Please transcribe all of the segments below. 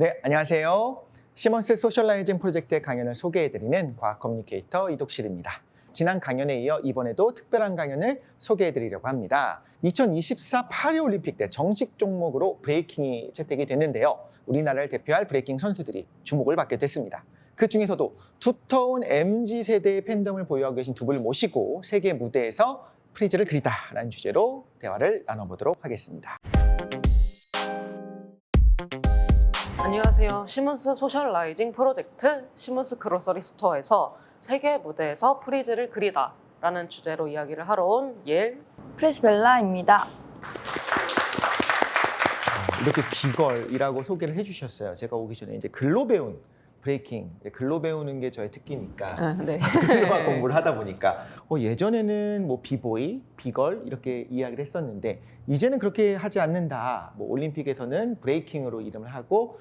네, 안녕하세요. 시몬스 소셜라이징 프로젝트의 강연을 소개해드리는 과학 커뮤니케이터 이독실입니다. 지난 강연에 이어 이번에도 특별한 강연을 소개해드리려고 합니다. 2024 파리올림픽 때 정식 종목으로 브레이킹이 채택이 됐는데요. 우리나라를 대표할 브레이킹 선수들이 주목을 받게 됐습니다. 그 중에서도 두터운 MZ세대의 팬덤을 보유하고 계신 두 분을 모시고 세계 무대에서 프리즈를 그리다라는 주제로 대화를 나눠보도록 하겠습니다. 안녕하세요. 시몬스 소셜라이징 프로젝트 시몬스 그로서리 스토어에서 세계 무대에서 프리즈를 그리다 라는 주제로 이야기를 하러 온 예일 프레시벨라입니다. 이렇게 비걸이라고 소개를 해주셨어요. 제가 오기 전에 이제 글로 배운 브레이킹, 글로 배우는 게 저의 특기니까 네. 글로만 공부를 하다 보니까 예전에는 뭐 비보이, 비걸 이렇게 이야기를 했었는데 이제는 그렇게 하지 않는다. 뭐 올림픽에서는 브레이킹으로 이름을 하고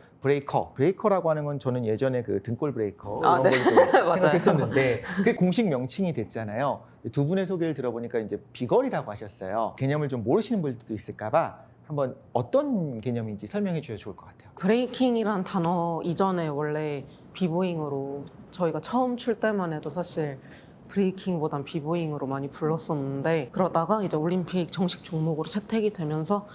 브레이커라고 하는 건 저는 예전에 그 등골 브레이커 이런 네. 걸 좀 생각했었는데 그게 공식 명칭이 됐잖아요. 두 분의 소개를 들어보니까 이제 비걸이라고 하셨어요. 개념을 좀 모르시는 분들도 있을까 봐 한번 어떤 개념인지 설명해 주셔도 좋을 것 같아요. 브레이킹이란 단어 이전에 원래 비보잉으로 저희가 처음 출 때만 해도 사실 브레이킹보단 비보잉으로 많이 불렀었는데 그러다가 이제 올림픽 정식 종목으로 채택이 되면서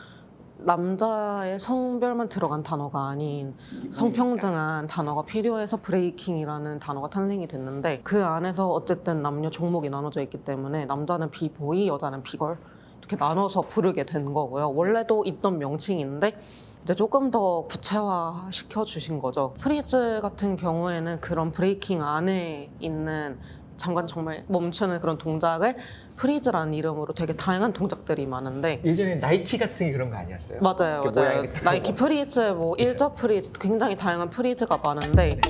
남자의 성별만 들어간 단어가 아닌 성평등한 단어가 필요해서 브레이킹이라는 단어가 탄생이 됐는데 그 안에서 어쨌든 남녀 종목이 나눠져 있기 때문에 남자는 비보이, 여자는 비걸 이렇게 나눠서 부르게 된 거고요. 원래도 있던 명칭인데 이제 조금 더 구체화 시켜주신 거죠. 프리즈 같은 경우에는 그런 브레이킹 안에 있는 잠깐 정말 멈추는 그런 동작을 프리즈라는 이름으로 되게 다양한 동작들이 많은데 예전에 나이키 같은 게 그런 거 아니었어요? 맞아요. 이렇게 모양이 딱 나이키 하고. 프리즈, 뭐 일자 프리즈 굉장히 다양한 프리즈가 많은데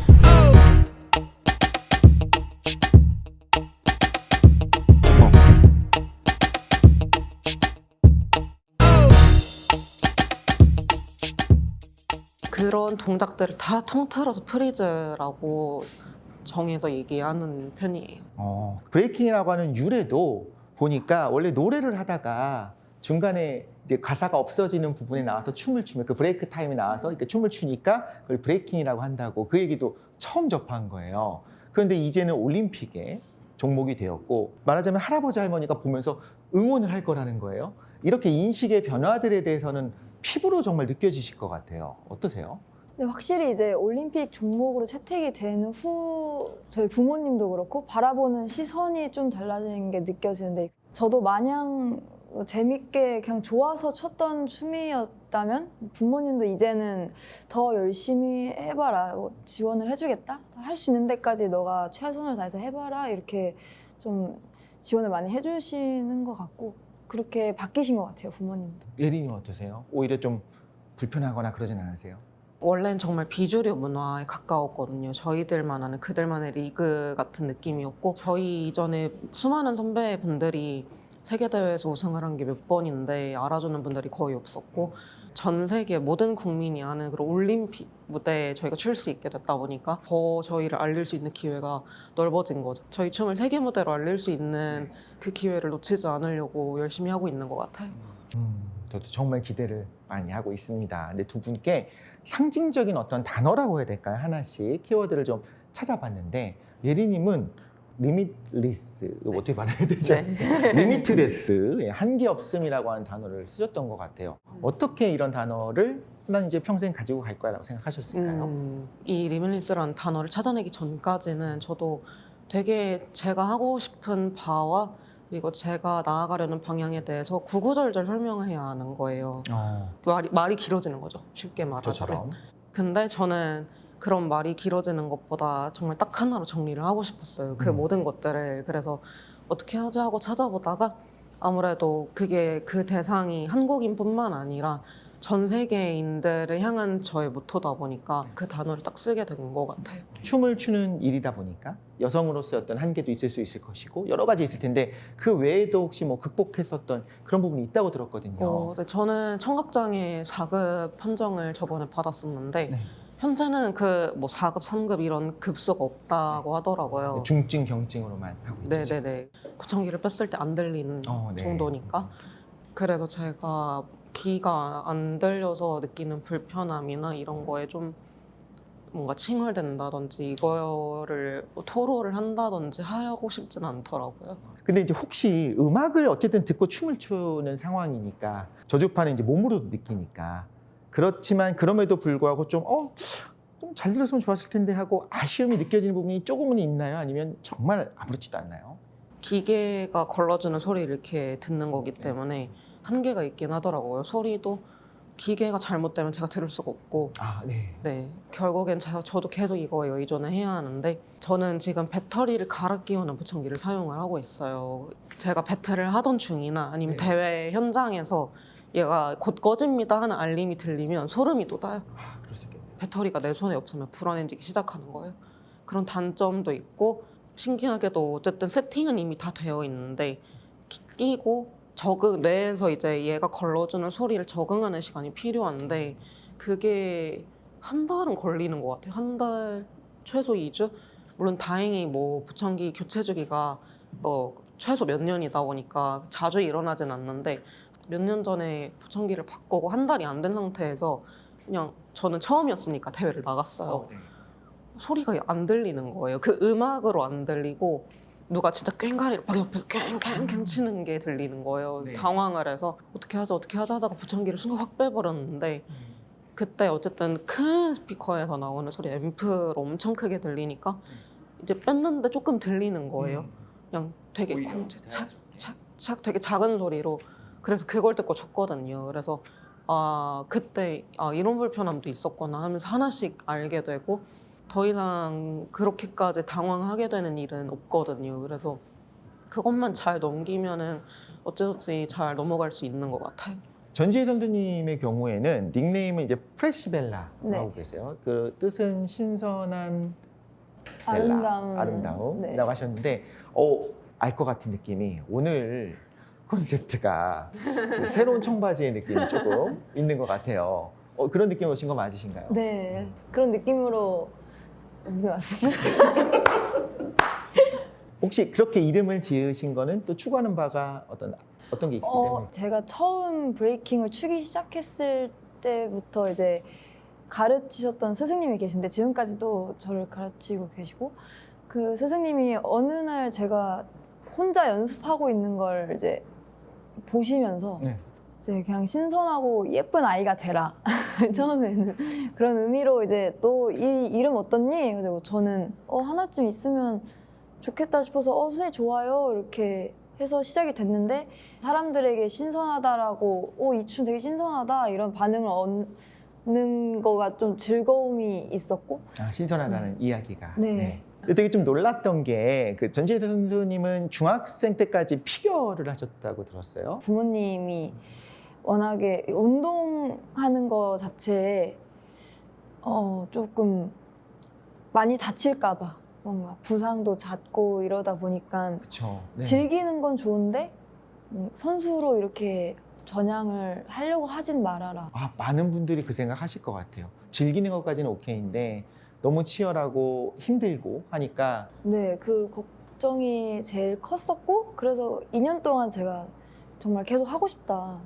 그런 동작들을 다 통틀어서 프리즈라고 정해서 얘기하는 편이에요. 브레이킹이라고 하는 유래도 보니까 원래 노래를 하다가 중간에 이제 가사가 없어지는 부분에 나와서 춤을 추면 그 브레이크 타임이 나와서 이렇게 춤을 추니까 그걸 브레이킹이라고 한다고 그 얘기도 처음 접한 거예요. 그런데 이제는 올림픽에 종목이 되었고 말하자면 할아버지 할머니가 보면서 응원을 할 거라는 거예요. 이렇게 인식의 변화들에 대해서는 피부로 정말 느껴지실 것 같아요. 어떠세요? 근데 확실히 이제 올림픽 종목으로 채택이 된 후 저희 부모님도 그렇고 바라보는 시선이 좀 달라진 게 느껴지는데 저도 마냥 재밌게 그냥 좋아서 췄던 춤이었다면 부모님도 이제는 더 열심히 해봐라, 지원을 해주겠다, 할 수 있는 데까지 너가 최선을 다해서 해봐라 이렇게 좀 지원을 많이 해주시는 것 같고 그렇게 바뀌신 것 같아요, 부모님도. 예린이 어떠세요? 오히려 좀 불편하거나 그러진 않으세요? 원래는 정말 비주류 문화에 가까웠거든요. 저희들만 하는 그들만의 리그 같은 느낌이었고 저희 이전에 수많은 선배분들이 세계대회에서 우승을 한 게 몇 번인데 알아주는 분들이 거의 없었고 전 세계 모든 국민이 아는 그런 올림픽 무대에 저희가 출 수 있게 됐다 보니까 더 저희를 알릴 수 있는 기회가 넓어진 거죠. 저희 춤을 세계 무대로 알릴 수 있는 그 기회를 놓치지 않으려고 열심히 하고 있는 것 같아요. 저도 정말 기대를 많이 하고 있습니다. 근데 두 분께 상징적인 어떤 단어라고 해야 될까요? 하나씩 키워드를 좀 찾아봤는데 예리님은 리미트리스, 이거 어떻게 말해야 되죠? 네. 리미트레스, 한계 없음이라고 하는 단어를 쓰셨던 것 같아요. 어떻게 이런 단어를 난 이제 평생 가지고 갈 거라고 생각하셨을까요? 이 리밀리스라는 단어를 찾아내기 전까지는 저도 되게 제가 하고 싶은 바와 그리고 제가 나아가려는 방향에 대해서 구구절절 설명해야 하는 거예요. 말이 길어지는 거죠. 쉽게 말하자면. 저처럼. 근데 저는 그런 말이 길어지는 것보다 정말 딱 하나로 정리를 하고 싶었어요. 그 모든 것들을. 그래서 어떻게 하지 하고 찾아보다가 아무래도 그게 그 대상이 한국인뿐만 아니라 전 세계인들을 향한 저의 모토다 보니까 그 단어를 딱 쓰게 된 것 같아요. 춤을 추는 일이다 보니까 여성으로서의 어떤 한계도 있을 수 있을 것이고 여러 가지 있을 텐데 그 외에도 혹시 뭐 극복했었던 그런 부분이 있다고 들었거든요. 네, 저는 청각장애 4급 판정을 저번에 받았었는데 네. 현재는 그 뭐 4급, 3급 이런 급수가 없다고 하더라고요. 중증, 경증으로만 하고 있죠. 네네네. 보청기를 뺐을 때 안 들리는 네. 정도니까. 그래서 제가 귀가 안 들려서 느끼는 불편함이나 이런 거에 좀 뭔가 칭얼댄다든지 이거를 토로를 한다든지 하고 싶진 않더라고요. 근데 이제 혹시 음악을 어쨌든 듣고 춤을 추는 상황이니까 저주파는 이제 몸으로도 느끼니까 그렇지만 그럼에도 불구하고 좀 잘 들었으면 좋았을 텐데 하고 아쉬움이 느껴지는 부분이 조금은 있나요? 아니면 정말 아무렇지도 않나요? 기계가 걸러주는 소리를 이렇게 듣는 거기 때문에 한계가 있긴 하더라고요. 소리도 기계가 잘못되면 제가 들을 수가 없고 아, 네. 네, 결국엔 저도 계속 이거에 의존을 해야 하는데 저는 지금 배터리를 갈아 끼우는 보청기를 사용을 하고 있어요. 제가 배틀을 하던 중이나 아니면 네. 대회 현장에서 얘가 곧 꺼집니다 하는 알림이 들리면 소름이 돋아요. 아, 그럴 수 있겠네요. 배터리가 내 손에 없으면 불안해지기 시작하는 거예요. 그런 단점도 있고 신기하게도 어쨌든 세팅은 이미 다 되어 있는데 끼고 뇌에서 이제 얘가 걸러주는 소리를 적응하는 시간이 필요한데 그게 한 달은 걸리는 것 같아요. 한 달 최소 2주? 물론 다행히 뭐 보청기 교체 주기가 뭐 최소 몇 년이다 보니까 자주 일어나진 않는데 몇 년 전에 보청기를 바꾸고 한 달이 안 된 상태에서 그냥 저는 처음이었으니까 대회를 나갔어요. 네. 소리가 안 들리는 거예요. 그 음악으로 안 들리고 누가 진짜 꽹가리를 막 옆에서 꽹꽹꽹 치는 게 들리는 거예요. 네. 당황을 해서 어떻게 하자 하다가 보청기를 순간 확 빼버렸는데 그때 어쨌든 큰 스피커에서 나오는 소리 앰프로 엄청 크게 들리니까 이제 뺐는데 조금 들리는 거예요. 그냥 되게 오히려 착착착 되게 작은 소리로 그래서 그걸 듣고 쳤거든요. 그래서 그때 이런 불편함도 있었구나 하면서 하나씩 알게 되고 더 이상 그렇게까지 당황하게 되는 일은 없거든요. 그래서 그것만 잘 넘기면은 어쩌지 잘 넘어갈 수 있는 것 같아요. 전지혜 선수님의 경우에는 닉네임은 이제 프레시벨라라고 네. 계세요. 그 뜻은 신선한 벨라, 아름다움이라고 네. 하셨는데 알 것 같은 느낌이 오늘 콘셉트가 그 새로운 청바지의 느낌이 조금 있는 것 같아요. 그런 느낌 오신 거 맞으신가요? 네, 그런 느낌으로 입는 것 같습니다. 혹시 그렇게 이름을 지으신 거는 또 추구하는 바가 어떤 게 있기 때문에? 제가 처음 브레이킹을 추기 시작했을 때부터 이제 가르치셨던 스승님이 계신데 지금까지도 저를 가르치고 계시고 그 스승님이 어느 날 제가 혼자 연습하고 있는 걸 이제 보시면서 네. 이제 그냥 신선하고 예쁜 아이가 되라. 처음에는 그런 의미로 이제 또 이 이름 어떻니? 그리고 저는 하나쯤 있으면 좋겠다 싶어서 선생님 좋아요 이렇게 해서 시작이 됐는데 사람들에게 신선하다라고 이 춤 되게 신선하다 이런 반응을 얻는 거가 좀 즐거움이 있었고 신선하다는 이야기가. 네. 근데 되게 좀 놀랐던 게 그 전지혜 선수님은 중학생 때까지 피겨를 하셨다고 들었어요. 부모님이 워낙에 운동하는 거 자체에 조금 많이 다칠까 봐 뭔가 부상도 잦고 이러다 보니까 그렇죠. 즐기는 건 좋은데 선수로 이렇게 전향을 하려고 하진 말아라. 많은 분들이 그 생각 하실 것 같아요. 즐기는 것까지는 오케이인데 너무 치열하고 힘들고 하니까 네, 그 걱정이 제일 컸었고 그래서 2년 동안 제가 정말 계속 하고 싶다.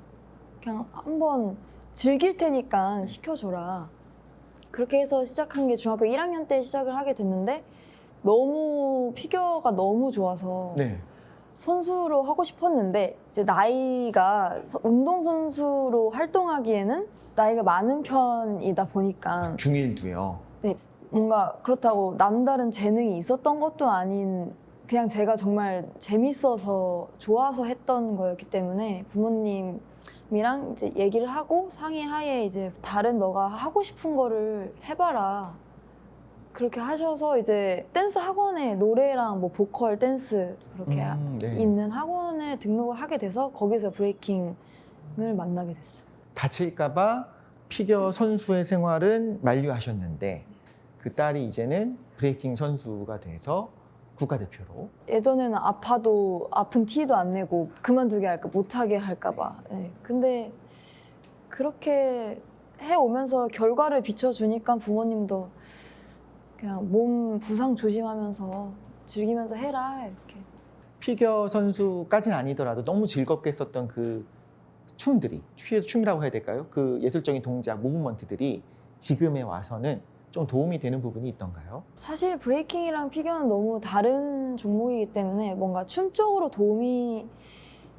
그냥 한번 즐길 테니까 시켜줘라. 그렇게 해서 시작한 게 중학교 1학년 때 시작을 하게 됐는데 너무 피겨가 너무 좋아서 네. 선수로 하고 싶었는데 이제 나이가 운동선수로 활동하기에는 나이가 많은 편이다 보니까 중1도요. 뭔가 그렇다고 남다른 재능이 있었던 것도 아닌 그냥 제가 정말 재밌어서 좋아서 했던 거였기 때문에 부모님이랑 이제 얘기를 하고 상의하에 이제 다른 너가 하고 싶은 거를 해봐라 그렇게 하셔서 이제 댄스 학원에 노래랑 뭐 보컬 댄스 그렇게 네. 있는 학원에 등록을 하게 돼서 거기서 브레이킹을 만나게 됐어요. 다칠까봐 피겨 선수의 생활은 만류하셨는데 그 딸이 이제는 브레이킹 선수가 돼서 국가대표로. 예전에는 아파도 아픈 티도 안 내고 그만두게 할까 못하게 할까 봐. 네. 근데 그렇게 해오면서 결과를 비춰주니까 부모님도 그냥 몸 부상 조심하면서 즐기면서 해라 이렇게. 피겨 선수까지는 아니더라도 너무 즐겁게 했었던 그 춤들이 춤이라고 해야 될까요? 그 예술적인 동작, 무브먼트들이 지금에 와서는 좀 도움이 되는 부분이 있던가요? 사실 브레이킹이랑 피겨는 너무 다른 종목이기 때문에 뭔가 춤 쪽으로 도움이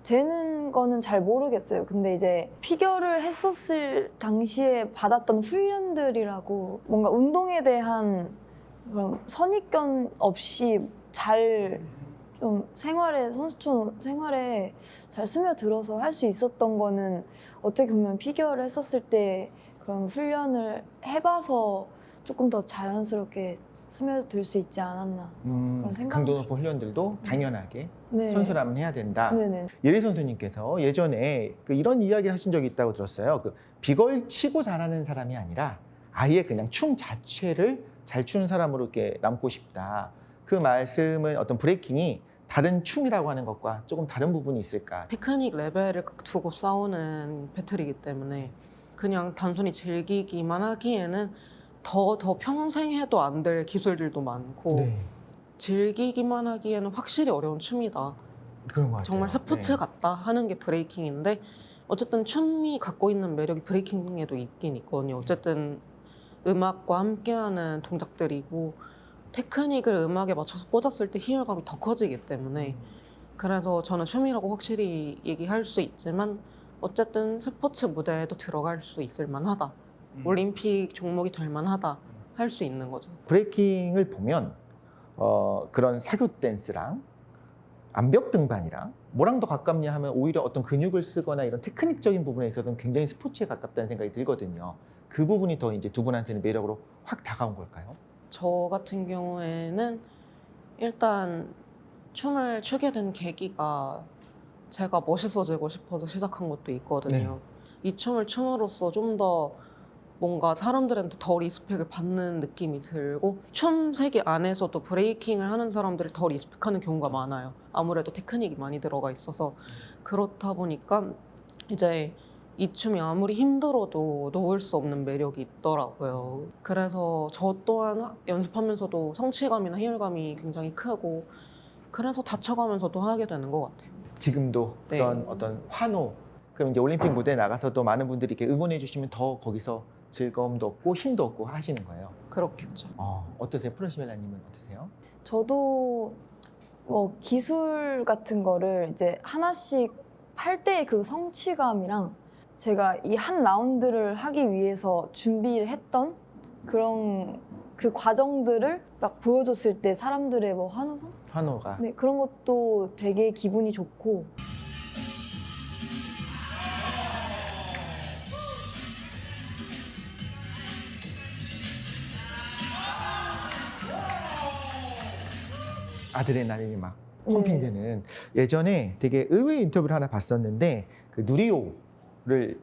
되는 거는 잘 모르겠어요. 근데 이제 피겨를 했었을 당시에 받았던 훈련들이라고 뭔가 운동에 대한 그런 선입견 없이 잘 좀 선수촌 생활에 잘 스며들어서 할 수 있었던 거는 어떻게 보면 피겨를 했었을 때 그런 훈련을 해봐서 조금 더 자연스럽게 스며들 수 있지 않았나. 그런 생각은 강도 높은 훈련들도 당연하게 네. 선수라면 해야 된다. 네네. 예리 선수님께서 예전에 이런 이야기를 하신 적이 있다고 들었어요. 비걸 치고 잘하는 사람이 아니라 아예 그냥 춤 자체를 잘 추는 사람으로 이렇게 남고 싶다. 그 말씀은 어떤 브레이킹이 다른 춤이라고 하는 것과 조금 다른 부분이 있을까? 테크닉 레벨을 두고 싸우는 배틀이기 때문에 그냥 단순히 즐기기만 하기에는 더 평생 해도 안 될 기술들도 많고 네, 즐기기만 하기에는 확실히 어려운 춤이다. 그런 것 같아요. 정말 스포츠 네. 같다 하는 게 브레이킹인데 어쨌든 춤이 갖고 있는 매력이 브레이킹에도 있긴 있거든요. 어쨌든 음악과 함께하는 동작들이고 테크닉을 음악에 맞춰서 꽂았을 때 희열감이 더 커지기 때문에 그래서 저는 춤이라고 확실히 얘기할 수 있지만 어쨌든 스포츠 무대에도 들어갈 수 있을 만하다. 올림픽 종목이 될 만하다 할 수 있는 거죠. 브레이킹을 보면 그런 사교 댄스랑 암벽 등반이랑 뭐랑 더 가깝냐 하면 오히려 어떤 근육을 쓰거나 이런 테크닉적인 부분에 있어서는 굉장히 스포츠에 가깝다는 생각이 들거든요. 그 부분이 더 이제 두 분한테는 매력으로 확 다가온 걸까요? 저 같은 경우에는 일단 춤을 추게 된 계기가 제가 멋있어지고 싶어서 시작한 것도 있거든요. 이 춤을 춤으로써 좀 더 뭔가 사람들한테 더 리스펙을 받는 느낌이 들고 춤 세계 안에서도 브레이킹을 하는 사람들을 더 리스펙하는 경우가 많아요. 아무래도 테크닉이 많이 들어가 있어서 그렇다 보니까 이제 이 춤이 아무리 힘들어도 놓을 수 없는 매력이 있더라고요. 그래서 저 또한 연습하면서도 성취감이나 희열감이 굉장히 크고 그래서 다쳐가면서도 하게 되는 것 같아요. 지금도 네. 그런 어떤 환호, 그럼 이제 올림픽 무대에 나가서도 많은 분들이 이렇게 응원해 주시면 더 거기서 즐거움도 얻고 힘도 얻고 하시는 거예요. 그렇겠죠. 어떠세요? 프로시멜라님은 어떠세요? 저도 뭐 기술 같은 거를 이제 하나씩 할 때의 그 성취감이랑 제가 이 한 라운드를 하기 위해서 준비를 했던 그런 그 과정들을 막 보여줬을 때 사람들의 뭐 환호성? 환호가. 네, 그런 것도 되게 기분이 좋고 아드레날린이 막 네. 펌핑되는. 예전에 되게 의외의 인터뷰를 하나 봤었는데 그 누리호를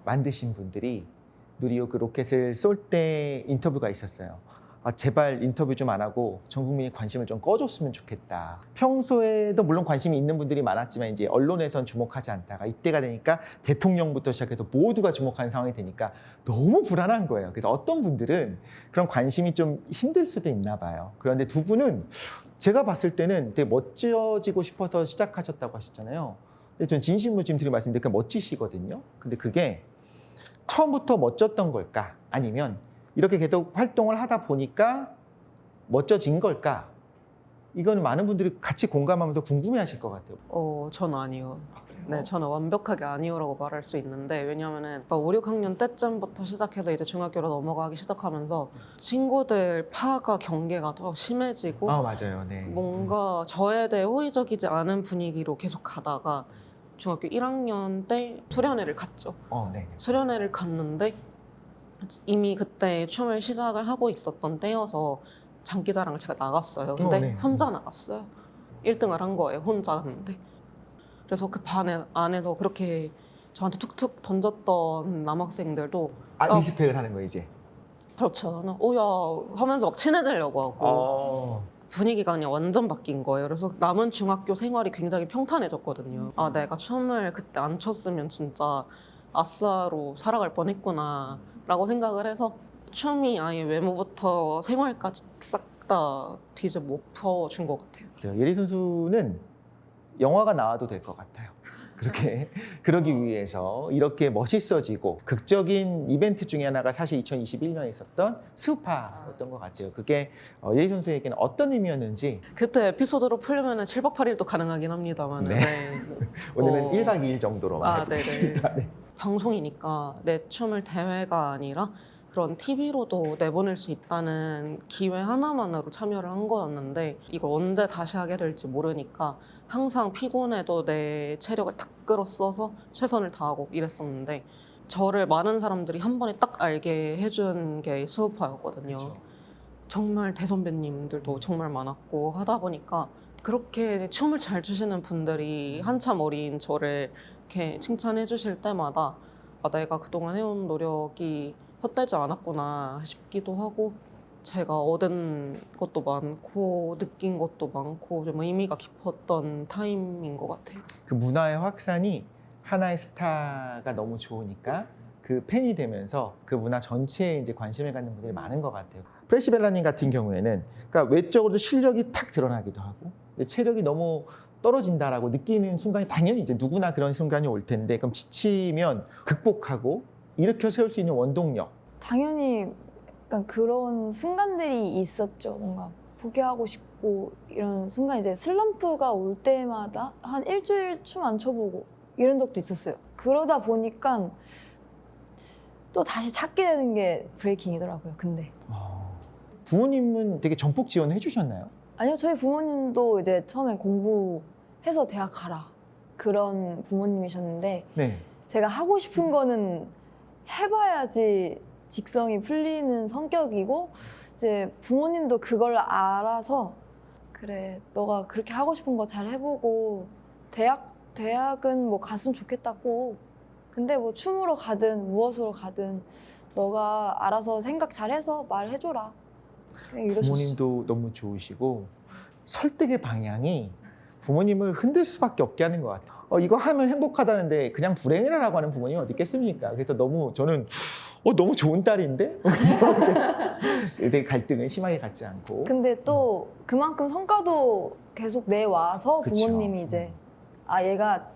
만드신 분들이 누리호 그 로켓을 쏠 때 인터뷰가 있었어요. 제발 인터뷰 좀 안 하고 전 국민이 관심을 좀 꺼줬으면 좋겠다. 평소에도 물론 관심이 있는 분들이 많았지만 이제 언론에선 주목하지 않다가 이때가 되니까 대통령부터 시작해서 모두가 주목하는 상황이 되니까 너무 불안한 거예요. 그래서 어떤 분들은 그런 관심이 좀 힘들 수도 있나 봐요. 그런데 두 분은 제가 봤을 때는 되게 멋져지고 싶어서 시작하셨다고 하셨잖아요. 근데 전 진심으로 지금 드린 말씀인데 그게 멋지시거든요. 근데 그게 처음부터 멋졌던 걸까? 아니면 이렇게 계속 활동을 하다 보니까 멋져진 걸까? 이건 많은 분들이 같이 공감하면서 궁금해하실 것 같아요. 저는 아니요. 네, 저는 완벽하게 아니요라고 말할 수 있는데 왜냐면은 5, 6학년 때쯤부터 시작해서 이제 중학교로 넘어가기 시작하면서 친구들 파가 경계가 더 심해지고 맞아요. 네. 뭔가 저에 대해 호의적이지 않은 분위기로 계속 가다가 중학교 1학년 때 수련회를 갔죠. 네. 수련회를 갔는데 이미 그때 춤을 시작을 하고 있었던 때여서 장기자랑을 제가 나갔어요. 근데 네. 혼자 나갔어요. 1등을 한 거예요. 혼자 갔는데. 그래서 그 반 안에서 그렇게 저한테 툭툭 던졌던 남학생들도 리스펙을 하는 거예요, 이제. 그렇죠. 오야 하면서 막 친해지려고 하고 분위기가 그냥 완전 바뀐 거예요. 그래서 남은 중학교 생활이 굉장히 평탄해졌거든요. 내가 춤을 그때 안 췄으면 진짜 아싸로 살아갈 뻔했구나 라고 생각을 해서 춤이 아예 외모부터 생활까지 싹 다 뒤집어 엎어준 것 같아요. 예리 선수는 영화가 나와도 될 것 같아요. 그렇게 그러기 위해서 이렇게 멋있어지고 극적인 이벤트 중에 하나가 사실 2021년에 있었던 스우파였던 것 같아요. 그게 예리 선수에게는 어떤 의미였는지 그때 에피소드로 풀려면 7박 8일도 가능하긴 합니다만 네. 오늘은 1박 2일 정도로만 네네. 해보겠습니다. 네. 방송이니까 내 춤을 대회가 아니라 그런 TV로도 내보낼 수 있다는 기회 하나만으로 참여를 한 거였는데 이걸 언제 다시 하게 될지 모르니까 항상 피곤해도 내 체력을 탁 끌어써서 최선을 다하고 이랬었는데 저를 많은 사람들이 한 번에 딱 알게 해준 게 수우파였거든요. 그렇죠. 정말 대선배님들도 정말 많았고 하다 보니까 그렇게 춤을 잘 추시는 분들이 한참 어린 저를 이렇게 칭찬해 주실 때마다 아, 내가 그동안 해온 노력이 헛되지 않았구나 싶기도 하고 제가 얻은 것도 많고 느낀 것도 많고 좀 의미가 깊었던 타임인 것 같아요. 그 문화의 확산이 하나의 스타가 너무 좋으니까 그 팬이 되면서 그 문화 전체에 이제 관심을 갖는 분들이 많은 것 같아요. 프레시 벨라님 같은 경우에는 그러니까 외적으로도 실력이 탁 드러나기도 하고 근데 체력이 너무 떨어진다라고 느끼는 순간이 당연히 이제 누구나 그런 순간이 올 텐데 그럼 지치면 극복하고 일으켜 세울 수 있는 원동력. 당연히 약간 그런 순간들이 있었죠. 뭔가 포기하고 싶고 이런 순간 이제 슬럼프가 올 때마다 한 일주일 춤 안 춰보고 이런 적도 있었어요. 그러다 보니까 또 다시 찾게 되는 게 브레이킹이더라고요. 근데 부모님은 되게 전폭 지원해 주셨나요? 아니요, 저희 부모님도 이제 처음에 공부해서 대학 가라 그런 부모님이셨는데 네. 제가 하고 싶은 거는 해봐야지 직성이 풀리는 성격이고 이제 부모님도 그걸 알아서 그래 너가 그렇게 하고 싶은 거 잘 해보고 대학은 뭐 갔으면 좋겠다고 근데 뭐 춤으로 가든 무엇으로 가든 너가 알아서 생각 잘해서 말해줘라 이러셨어요. 부모님도 너무 좋으시고 설득의 방향이 부모님을 흔들 수밖에 없게 하는 것 같아요. 이거 하면 행복하다는데 그냥 불행이라고 하는 부모님이 어디 있겠습니까? 그래서 너무 저는 너무 좋은 딸인데? 되게 갈등을 심하게 갖지 않고. 근데 또 그만큼 성과도 계속 내와서 그쵸. 부모님이 이제 아 얘가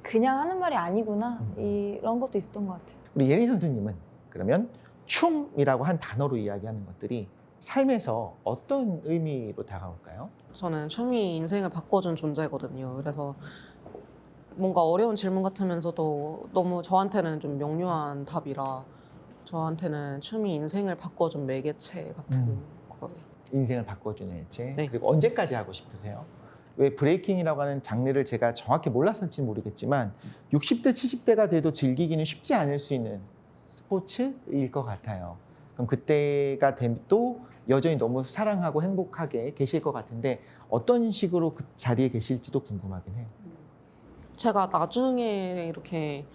그냥 하는 말이 아니구나 이런 것도 있었던 것 같아요. 우리 예리 선수님은 그러면 춤이라고 한 단어로 이야기하는 것들이 삶에서 어떤 의미로 다가올까요? 저는 춤이 인생을 바꿔준 존재거든요. 그래서 뭔가 어려운 질문 같으면서도 너무 저한테는 좀 명료한 답이라 저한테는 춤이 인생을 바꿔준 매개체 같은 거예요. 인생을 바꿔주는 일체. 네. 그리고 언제까지 하고 싶으세요? 왜 브레이킹이라고 하는 장르를 제가 정확히 몰라서일지 모르겠지만 60대, 70대가 돼도 즐기기는 쉽지 않을 수 있는 스포츠일 것 같아요. 그럼 그때가 돼도 여전히 너무 사랑하고 행복하게 계실 것 같은데 어떤 식으로 그 자리에 계실지도 궁금하긴 해요. 제가 나중에 이렇게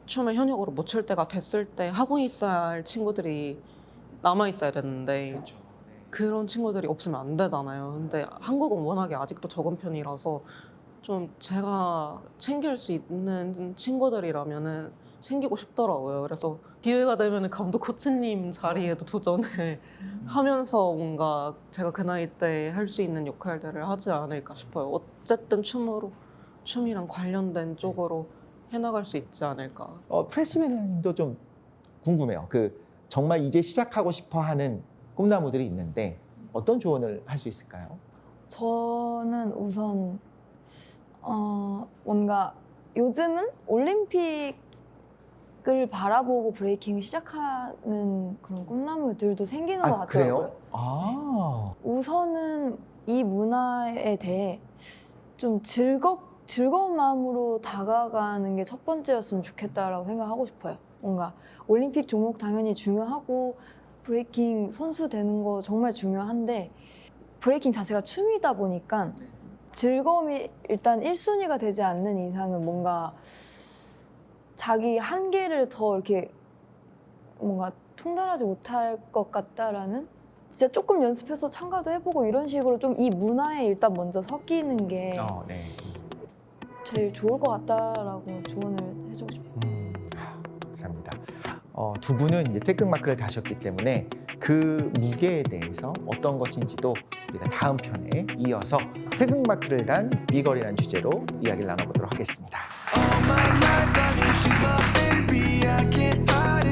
춤을 현역으로 못 출 때가 됐을 때 하고 있어야 할 친구들이 남아 있어야 되는데 그런 친구들이 없으면 안 되잖아요. 근데 한국은 워낙에 아직도 적은 편이라서 좀 제가 챙길 수 있는 친구들이라면은 챙기고 싶더라고요. 그래서 기회가 되면 감독 코치님 자리에도 도전을 하면서 뭔가 제가 그 나이 때 할 수 있는 역할들을 하지 않을까 싶어요. 어쨌든 춤이랑 관련된 쪽으로 해나갈 수 있지 않을까. 프레시맨님도 좀 궁금해요. 정말 이제 시작하고 싶어하는 꿈나무들이 있는데 어떤 조언을 할 수 있을까요? 저는 우선 뭔가 요즘은 올림픽을 바라보고 브레이킹을 시작하는 그런 꿈나무들도 생기는 것 같더라고요. 그래요? 아, 우선은 이 문화에 대해 좀 즐거운 마음으로 다가가는 게 첫 번째였으면 좋겠다라고 생각하고 싶어요. 뭔가 올림픽 종목 당연히 중요하고 브레이킹 선수 되는 거 정말 중요한데 브레이킹 자체가 춤이다 보니까 즐거움이 일단 1순위가 되지 않는 이상은 뭔가 자기 한계를 더 이렇게 뭔가 통달하지 못할 것 같다라는 진짜 조금 연습해서 참가도 해보고 이런 식으로 좀 이 문화에 일단 먼저 섞이는 게 네. 제일 좋을 것 같다라고 조언을 해주고 싶어요. 감사합니다. 두 분은 이제 태극마크를 다셨기 때문에 그 무게에 대해서 어떤 것인지도 우리가 다음 편에 이어서 태극마크를 단 미걸이라는 주제로 이야기를 나눠보도록 하겠습니다. All my life I knew she's my baby. I can't hide